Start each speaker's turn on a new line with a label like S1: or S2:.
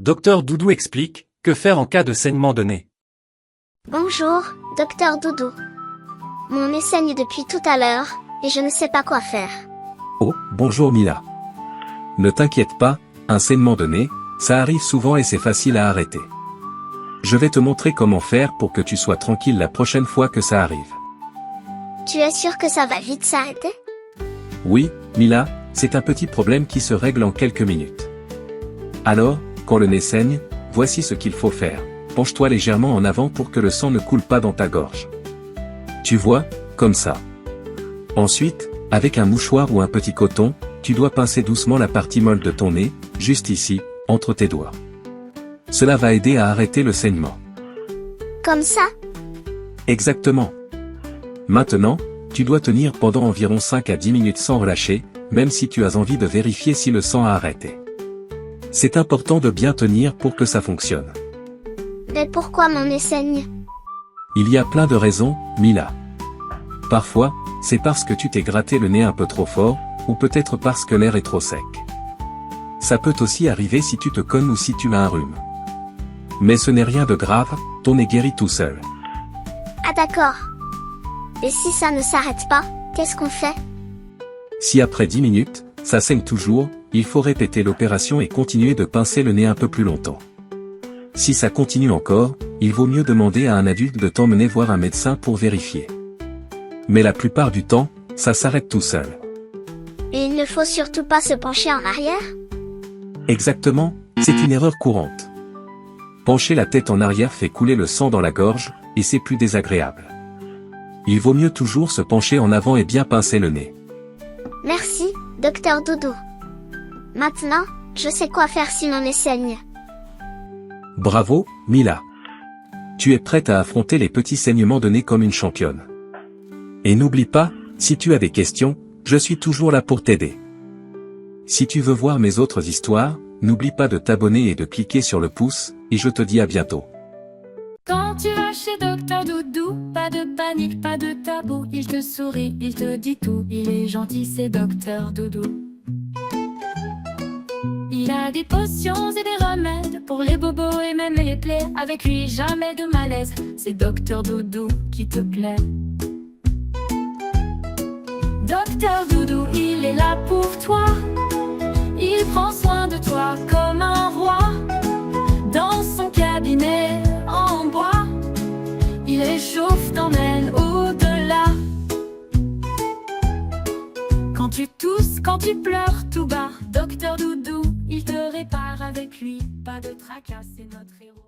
S1: Docteur Doudou explique, que faire en cas de saignement de nez.
S2: Bonjour, docteur Doudou. Mon nez saigne depuis tout à l'heure, et je ne sais pas quoi faire.
S3: Oh, bonjour Mila. Ne t'inquiète pas, un saignement de nez, ça arrive souvent et c'est facile à arrêter. Je vais te montrer comment faire pour que tu sois tranquille la prochaine fois que ça arrive.
S2: Tu es sûr que ça va vite s'arrêter?
S3: Oui, Mila, c'est un petit problème qui se règle en quelques minutes. Alors, quand le nez saigne, voici ce qu'il faut faire. Penche-toi légèrement en avant pour que le sang ne coule pas dans ta gorge. Tu vois, comme ça. Ensuite, avec un mouchoir ou un petit coton, tu dois pincer doucement la partie molle de ton nez, juste ici, entre tes doigts. Cela va aider à arrêter le saignement.
S2: Comme ça?
S3: Exactement. Maintenant, tu dois tenir pendant environ 5 à 10 minutes sans relâcher, même si tu as envie de vérifier si le sang a arrêté. C'est important de bien tenir pour que ça fonctionne.
S2: Mais pourquoi mon nez saigne?
S3: Il y a plein de raisons, Mila. Parfois, c'est parce que tu t'es gratté le nez un peu trop fort, ou peut-être parce que l'air est trop sec. Ça peut aussi arriver si tu te cognes ou si tu as un rhume. Mais ce n'est rien de grave, ton nez guérit tout seul.
S2: Ah d'accord. Et si ça ne s'arrête pas, qu'est-ce qu'on fait?
S3: Si après 10 minutes, ça saigne toujours, il faut répéter l'opération et continuer de pincer le nez un peu plus longtemps. Si ça continue encore, il vaut mieux demander à un adulte de t'emmener voir un médecin pour vérifier. Mais la plupart du temps, ça s'arrête tout seul.
S2: Et il ne faut surtout pas se pencher en arrière?
S3: Exactement, c'est une erreur courante. Pencher la tête en arrière fait couler le sang dans la gorge, et c'est plus désagréable. Il vaut mieux toujours se pencher en avant et bien pincer le nez.
S2: Merci, docteur Doudou. Maintenant, je sais quoi faire si mon nez saigne.
S3: Bravo, Mila. Tu es prête à affronter les petits saignements de nez comme une championne. Et n'oublie pas, si tu as des questions, je suis toujours là pour t'aider. Si tu veux voir mes autres histoires, n'oublie pas de t'abonner et de cliquer sur le pouce, et je te dis à bientôt.
S4: Quand tu vas chez Docteur Doudou, pas de panique, pas de tabou. Il te sourit, il te dit tout. Il est gentil, c'est Docteur Doudou. Il a des potions et des remèdes pour les bobos et même les plaies. Avec lui, jamais de malaise. C'est Docteur Doudou qui te plaît. Docteur Doudou, il est là pour toi. Il prend soin de toi comme un roi. Dans son cabinet en bois, il réchauffe, t'emmène au-delà. Quand tu tousses, quand tu pleures tout bas, Docteur Doudou, il te répare avec lui. Pas de tracas, c'est notre héros.